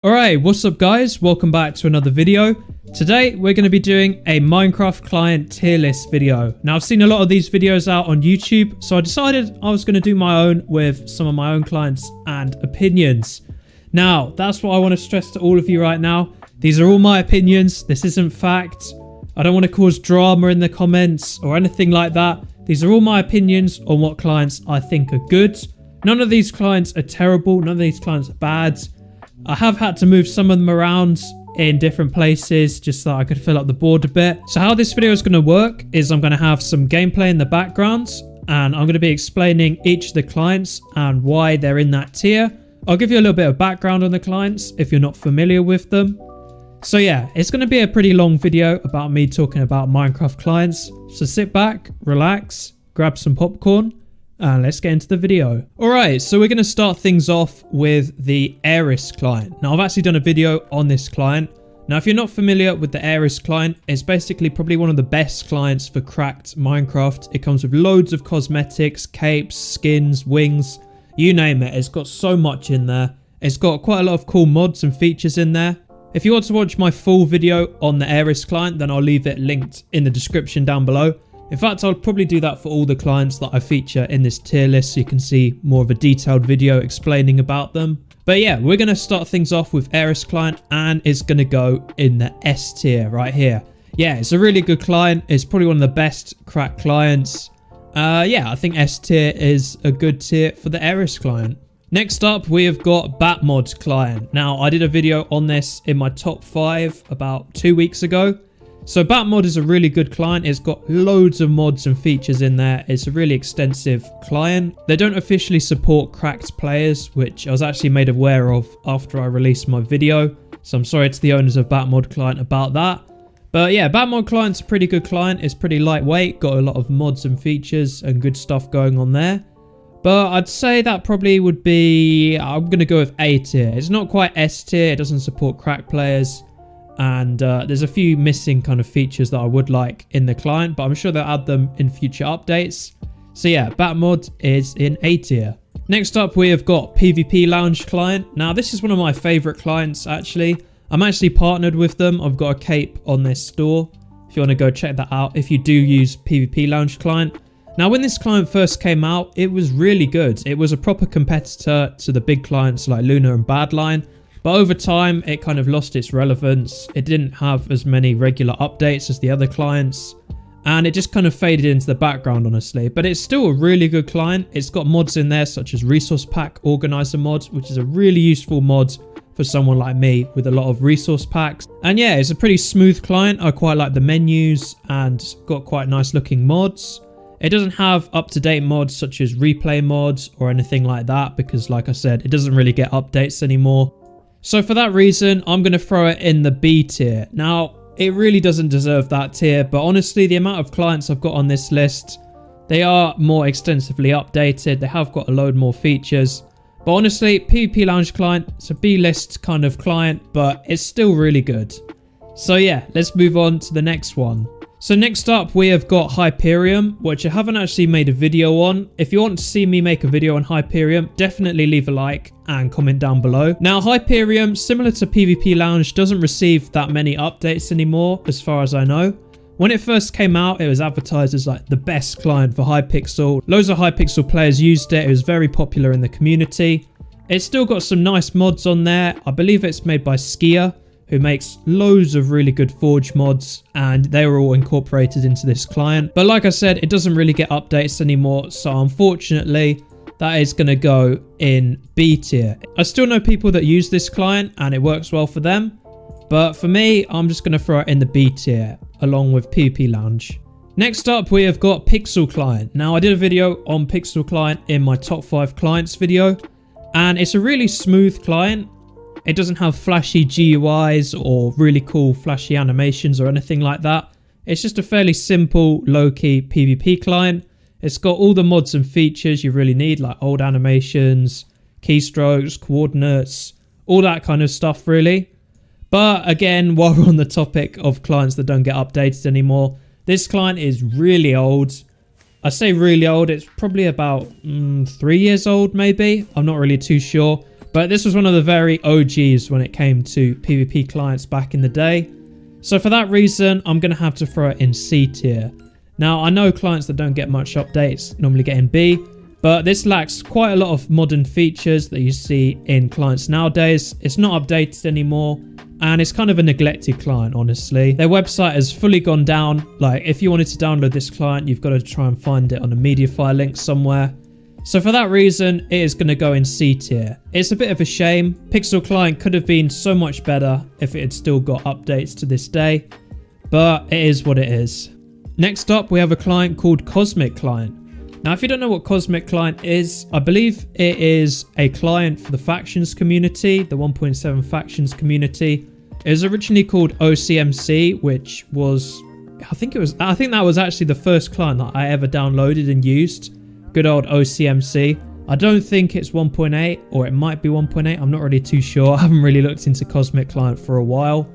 Alright, what's up guys? Welcome back to another video. Today we're going to be doing a Minecraft client tier list video. Now I've seen a lot of these videos out on YouTube, so I decided I was going to do my own with some of my own clients and opinions. Now, that's what I want to stress to all of you right now. These are all my opinions. This isn't fact. I don't want to cause drama in the comments or anything like that. These are all my opinions on what clients I think are good. None of these clients are terrible. None of these clients are bad. I have had to move some of them around in different places just so I could fill up the board a bit. So how this video is going to work is I'm going to have some gameplay in the background and I'm going to be explaining each of the clients and why they're in that tier. I'll give you a little bit of background on the clients if you're not familiar with them. So yeah, it's going to be a pretty long video about me talking about Minecraft clients. So sit back, relax, grab some popcorn, and let's get into the video. Alright, so we're going to start things off with the Ares client. Now I've actually done a video on this client. Now if you're not familiar with the Ares client, it's basically probably one of the best clients for cracked Minecraft. It comes with loads of cosmetics, capes, skins, wings, you name it. It's got so much in there. It's got quite a lot of cool mods and features in there. If you want to watch my full video on the Ares client, then I'll leave it linked in the description down below. In fact, I'll probably do that for all the clients that I feature in this tier list so you can see more of a detailed video explaining about them. But yeah, we're going to start things off with Ares client and it's going to go in the S tier right here. Yeah, it's a really good client. It's probably one of the best cracked clients. Yeah, I think S tier is a good tier for the Ares client. Next up, we have got Batmod client. Now, I did a video on this in my top 5 about 2 weeks ago. So Batmod is a really good client. It's got loads of mods and features in there. It's a really extensive client. They don't officially support cracked players, which I was actually made aware of after I released my video. So I'm sorry to the owners of Batmod client about that. But yeah, Batmod client's a pretty good client. It's pretty lightweight, got a lot of mods and features and good stuff going on there. But I'd say that probably would be, I'm going to go with A tier. It's not quite S tier. It doesn't support cracked players. And there's a few missing kind of features that I would like in the client, but I'm sure they'll add them in future updates. So yeah, Batmod is in A tier. Next up, we have got PvP Lounge client. Now, this is one of my favorite clients, actually. I'm actually partnered with them. I've got a cape on their store if you want to go check that out if you do use PvP Lounge client. Now, when this client first came out, it was really good. It was a proper competitor to the big clients like Luna and Badline. But over time, it kind of lost its relevance. It didn't have as many regular updates as the other clients. And it just kind of faded into the background, honestly. But it's still a really good client. It's got mods in there such as Resource Pack Organizer mod, which is a really useful mod for someone like me with a lot of resource packs. And yeah, it's a pretty smooth client. I quite like the menus and got quite nice looking mods. It doesn't have up-to-date mods such as replay mods or anything like that because, like I said, it doesn't really get updates anymore. So for that reason, I'm going to throw it in the B tier. Now, it really doesn't deserve that tier, but honestly, the amount of clients I've got on this list, they are more extensively updated. They have got a load more features. But honestly, PvP Lounge client, it's a B-list kind of client, but it's still really good. So yeah, let's move on to the next one. So next up, we have got Hyperium, which I haven't actually made a video on. If you want to see me make a video on Hyperium, definitely leave a like and comment down below. Now, Hyperium, similar to PvP Lounge, doesn't receive that many updates anymore, as far as I know. When it first came out, it was advertised as like the best client for Hypixel. Loads of Hypixel players used it. It was very popular in the community. It's still got some nice mods on there. I believe it's made by Skier, who makes loads of really good Forge mods, and they were all incorporated into this client. But like I said, it doesn't really get updates anymore, so unfortunately, that is going to go in B tier. I still know people that use this client, and it works well for them. But for me, I'm just going to throw it in the B tier, along with PvP Lounge. Next up, we have got Pixel Client. Now, I did a video on Pixel Client in my top 5 clients video, and it's a really smooth client. It doesn't have flashy GUIs or really cool flashy animations or anything like that. It's just a fairly simple, low-key PvP client. It's got all the mods and features you really need, like old animations, keystrokes, coordinates, all that kind of stuff, really. But again, while we're on the topic of clients that don't get updated anymore, this client is really old. I say really old, it's probably about 3 years old, maybe. I'm not really too sure. But this was one of the very OGs when it came to PvP clients back in the day. So for that reason, I'm going to have to throw it in C tier. Now, I know clients that don't get much updates normally get in B, but this lacks quite a lot of modern features that you see in clients nowadays. It's not updated anymore, and it's kind of a neglected client, honestly. Their website has fully gone down. Like, if you wanted to download this client, you've got to try and find it on a Mediafire link somewhere. So for that reason, it is going to go in C tier. It's a bit of a shame. Pixel Client could have been so much better if it had still got updates to this day, but it is what it is. Next up, we have a client called Cosmic Client. Now, if you don't know what Cosmic Client is, I believe it is a client for the factions community, the 1.7 factions community. It was originally called OCMC, which was, I think that was actually the first client that I ever downloaded and used. Good old OCMC. I don't think it's 1.8, or it might be 1.8. I'm not really too sure. I haven't really looked into Cosmic Client for a while.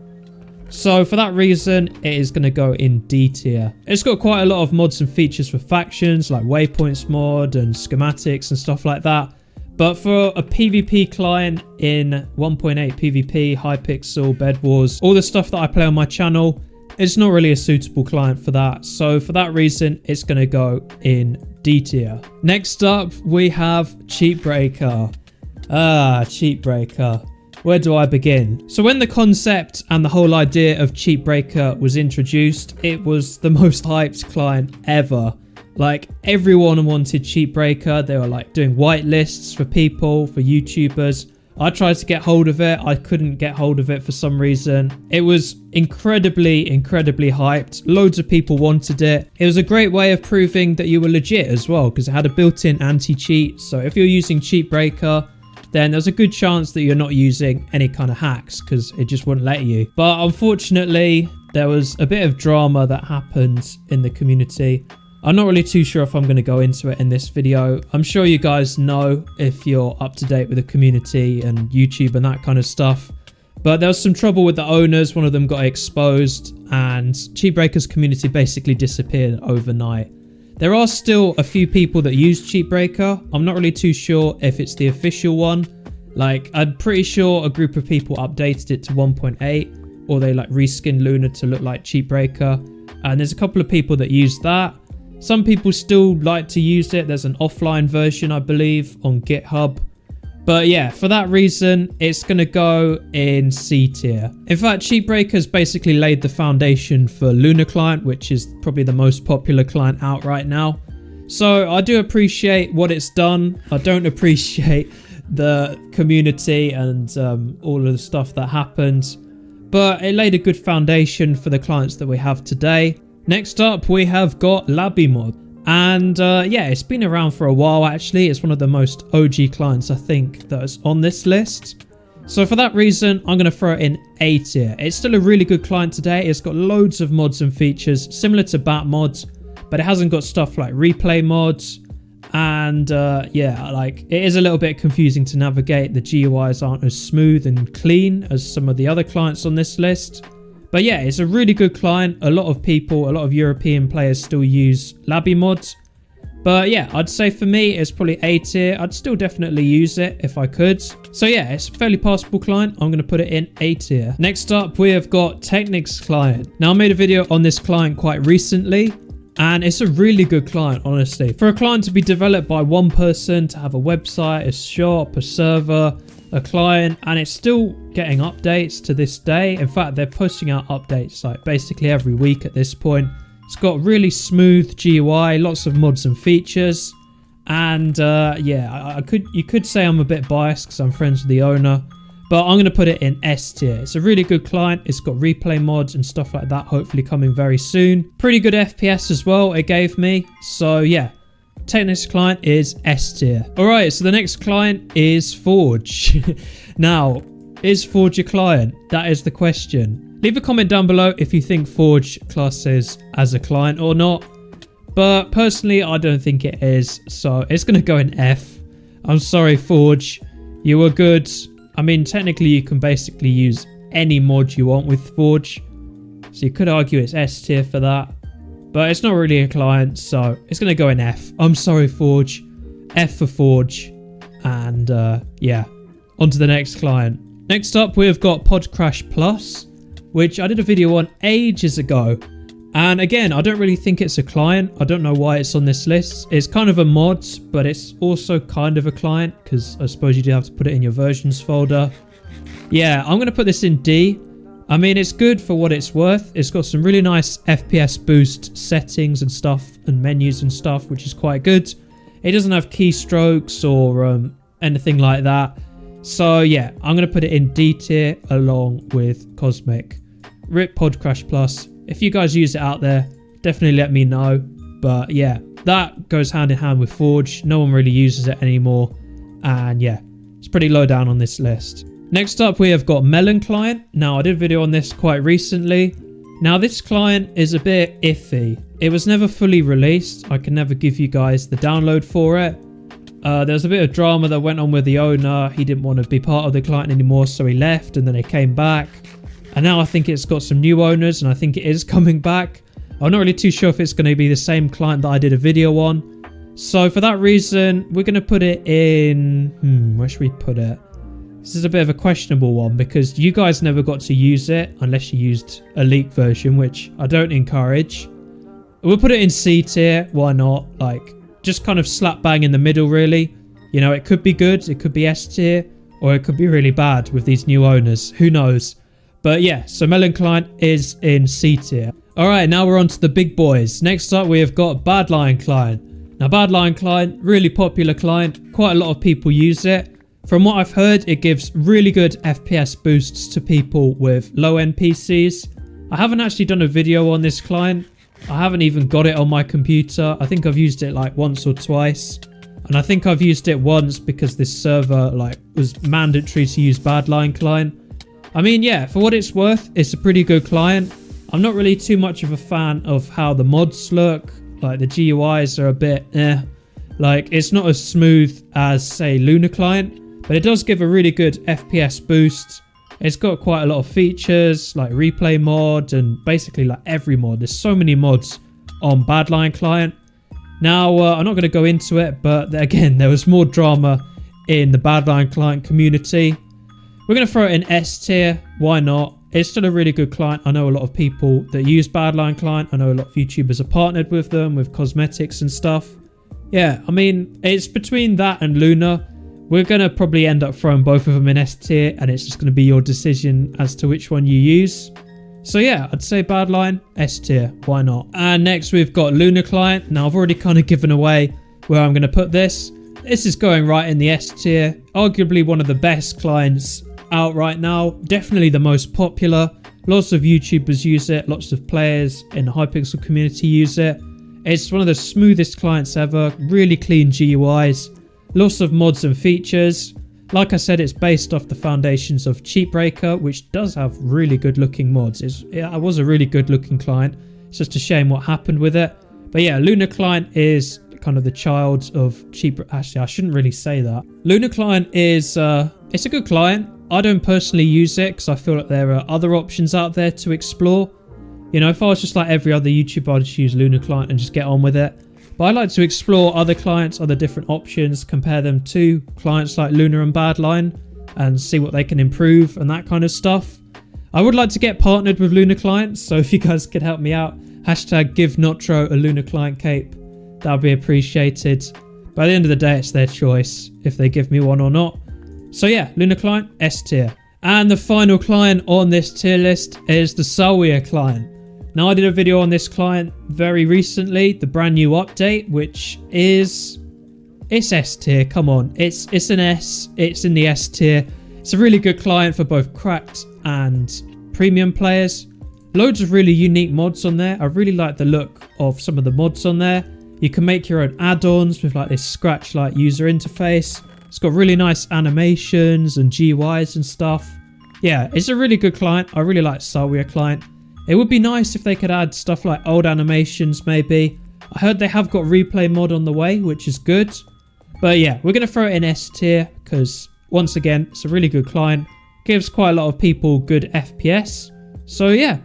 So for that reason, it is going to go in D tier. It's got quite a lot of mods and features for factions, like waypoints mod and schematics and stuff like that. But for a PvP client in 1.8 PvP, Hypixel, Bed Wars, all the stuff that I play on my channel, it's not really a suitable client for that. So for that reason, it's going to go in D tier. Next up, we have Cheat Breaker. Cheat Breaker. Where do I begin? So when the concept and the whole idea of Cheat Breaker was introduced, it was the most hyped client ever. Like, everyone wanted Cheat Breaker. They were like doing whitelists for people, for YouTubers. I tried to get hold of it. I couldn't get hold of it for some reason. It was incredibly hyped. Loads of people wanted it. It was a great way of proving that you were legit as well, because it had a built-in anti-cheat. So if you're using Cheat Breaker, then there's a good chance that you're not using any kind of hacks, because it just wouldn't let you. But unfortunately, there was a bit of drama that happened in the community. I'm not really too sure if I'm going to go into it in this video. I'm sure you guys know if you're up to date with the community and YouTube and that kind of stuff. But there was some trouble with the owners. One of them got exposed, and Cheat Breaker's community basically disappeared overnight. There are still a few people that use Cheat Breaker. I'm not really too sure if it's the official one. Like, I'm pretty sure a group of people updated it to 1.8, or they like reskinned Luna to look like Cheat Breaker. And there's a couple of people that use that. Some people still like to use it. There's an offline version, I believe, on GitHub. But yeah, for that reason, it's going to go in C tier. In fact, Cheat Breaker's basically laid the foundation for Luna Client, which is probably the most popular client out right now. So I do appreciate what it's done. I don't appreciate the community and all of the stuff that happened. But it laid a good foundation for the clients that we have today. Next up, we have got Labimod. And yeah, it's been around for a while actually. It's one of the most OG clients I think that is on this list. So for that reason, I'm going to throw it in A tier. It's still a really good client today. It's got loads of mods and features similar to Bat mods, but it hasn't got stuff like replay mods. And yeah, like, it is a little bit confusing to navigate. The GUIs aren't as smooth and clean as some of the other clients on this list. But yeah, it's a really good client. A lot of people, a lot of European players still use Labimod. But yeah, I'd say for me, it's probably A tier. I'd still definitely use it if I could. So yeah, it's a fairly passable client. I'm going to put it in A tier. Next up, we have got Technics Client. Now, I made a video on this client quite recently, and it's a really good client, honestly. For a client to be developed by one person, to have a website, a shop, a server, a client, and it's still getting updates to this day. In fact, they're pushing out updates like basically every week at this point. It's got really smooth GUI, lots of mods and features, and yeah, you could say I'm a bit biased because I'm friends with the owner, but I'm going to put it in S tier. It's a really good client. It's got replay mods and stuff like that, hopefully coming very soon. Pretty good FPS as well it gave me. So yeah, Technics Client is S tier. Alright, so the next client is Forge. Now, is Forge a client? That is the question. Leave a comment down below if you think Forge classes as a client or not. But personally, I don't think it is. So it's going to go in F. I'm sorry, Forge. You were good. I mean, technically, you can basically use any mod you want with Forge. So you could argue it's S tier for that. But it's not really a client, so it's going to go in F. I'm sorry, Forge. F for Forge. And yeah, on to the next client. Next up, we've got Podcrash Plus, which I did a video on ages ago. And again, I don't really think it's a client. I don't know why it's on this list. It's kind of a mod, but it's also kind of a client because I suppose you do have to put it in your versions folder. Yeah, I'm going to put this in D. I mean, it's good for what it's worth. It's got some really nice FPS boost settings and stuff and menus and stuff, which is quite good. It doesn't have keystrokes or anything like that. So yeah, I'm going to put it in D tier along with Cosmic. RIP Podcrash Plus. If you guys use it out there, definitely let me know. But yeah, that goes hand in hand with Forge. No one really uses it anymore. And yeah, it's pretty low down on this list. Next up, we have got Melon Client. Now, I did a video on this quite recently. Now, this client is a bit iffy. It was never fully released. I can never give you guys the download for it. There was a bit of drama that went on with the owner. He didn't want to be part of the client anymore, so he left and then he came back. And now I think it's got some new owners and I think it is coming back. I'm not really too sure if it's going to be the same client that I did a video on. So for that reason, we're going to put it in... where should we put it? This is a bit of a questionable one because you guys never got to use it unless you used a leaked version, which I don't encourage. We'll put it in C tier. Why not? Like, just kind of slap bang in the middle, really. You know, it could be good. It could be S tier or it could be really bad with these new owners. Who knows? But yeah, so Melon Client is in C tier. All right, now we're on to the big boys. Next up, we have got Badlion Client. Now, Badlion Client, really popular client. Quite a lot of people use it. From what I've heard, it gives really good FPS boosts to people with low-end PCs. I haven't actually done a video on this client. I haven't even got it on my computer. I think I've used it like once or twice. And I think I've used it once because this server like was mandatory to use Badlion Client. I mean, yeah, for what it's worth, it's a pretty good client. I'm not really too much of a fan of how the mods look. Like, the GUIs are a bit Like, it's not as smooth as, say, Lunar Client. But it does give a really good FPS boost. It's got quite a lot of features, like replay mod and basically like every mod. There's so many mods on Badlion Client. Now, I'm not going to go into it, but again, there was more drama in the Badlion Client community. We're going to throw it in S tier. Why not? It's still a really good client. I know a lot of people that use Badlion Client. I know a lot of YouTubers are partnered with them, with cosmetics and stuff. Yeah, I mean, it's between that and Luna. We're going to probably end up throwing both of them in S tier, and it's just going to be your decision as to which one you use. So yeah, I'd say Badlion, S tier. Why not? And next we've got Lunar Client. Now, I've already kind of given away where I'm going to put this. This is going right in the S tier. Arguably one of the best clients out right now. Definitely the most popular. Lots of YouTubers use it. Lots of players in the Hypixel community use it. It's one of the smoothest clients ever. Really clean GUIs. Lots of mods and features. Like I said, it's based off the foundations of Cheatbreaker, which does have really good looking mods. It was a really good looking client. It's just a shame what happened with it. But yeah, Lunar Client is kind of the child of Cheatbreaker. Actually, I shouldn't really say that. Lunar Client is, it's a good client. I don't personally use it because I feel like there are other options out there to explore. You know, if I was just like every other YouTuber, I'd just use Lunar Client and just get on with it. But I like to explore other clients, other different options, compare them to clients like Lunar and Badlion and see what they can improve and that kind of stuff. I would like to get partnered with Lunar Client, so if you guys could help me out, hashtag give Notro a Lunar Client cape. That would be appreciated. By the end of the day, it's their choice if they give me one or not. So yeah, Lunar Client, S tier. And the final client on this tier list is the Solwier Client. Now, I did a video on this client very recently, the brand new update, which is... it's S tier, come on. It's an S, it's in the S tier. It's a really good client for both cracked and premium players. Loads of really unique mods on there. I really like the look of some of the mods on there. You can make your own add-ons with like this scratch-like user interface. It's got really nice animations and GUIs and stuff. Yeah, it's a really good client. I really like Solwier Client. It would be nice if they could add stuff like old animations maybe. I heard they have got replay mod on the way, which is good. But yeah, we're going to throw it in S tier because once again, it's a really good client. Gives quite a lot of people good FPS. So yeah,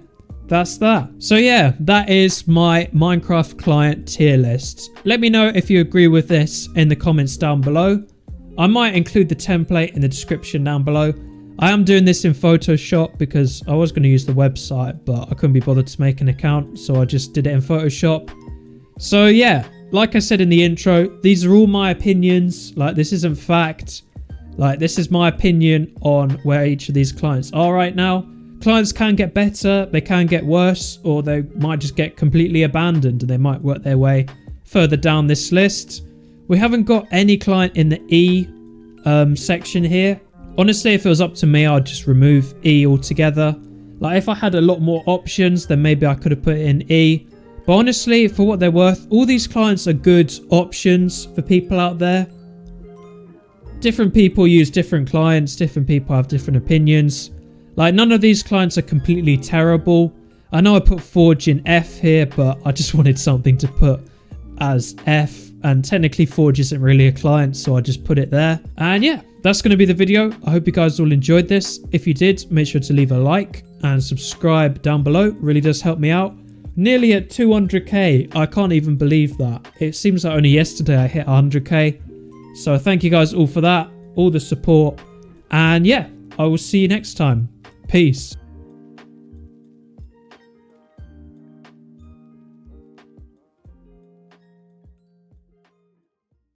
that's that. So yeah, that is my Minecraft client tier list. Let me know if you agree with this in the comments down below. I might include the template in the description down below. I am doing this in Photoshop because I was going to use the website, but I couldn't be bothered to make an account, so I just did it in Photoshop. So yeah, like I said in the intro, these are all my opinions. Like, this isn't fact. Like, this is my opinion on where each of these clients are right now. Clients can get better, they can get worse, or they might just get completely abandoned and they might work their way further down this list. We haven't got any client in the E section here. Honestly, if it was up to me, I'd just remove E altogether. Like, if I had a lot more options, then maybe I could have put it in E. But honestly, for what they're worth, all these clients are good options for people out there. Different people use different clients, different people have different opinions. Like, none of these clients are completely terrible. I know I put Forge in F here, but I just wanted something to put as F. And technically Forge isn't really a client, so I just put it there. And yeah, that's going to be the video. I hope you guys all enjoyed this. If you did, make sure to leave a like and subscribe down below. It really does help me out. Nearly at 200k. I can't even believe that. It seems like only yesterday I hit 100k. So thank you guys all for that, all the support. And yeah, I will see you next time. Peace.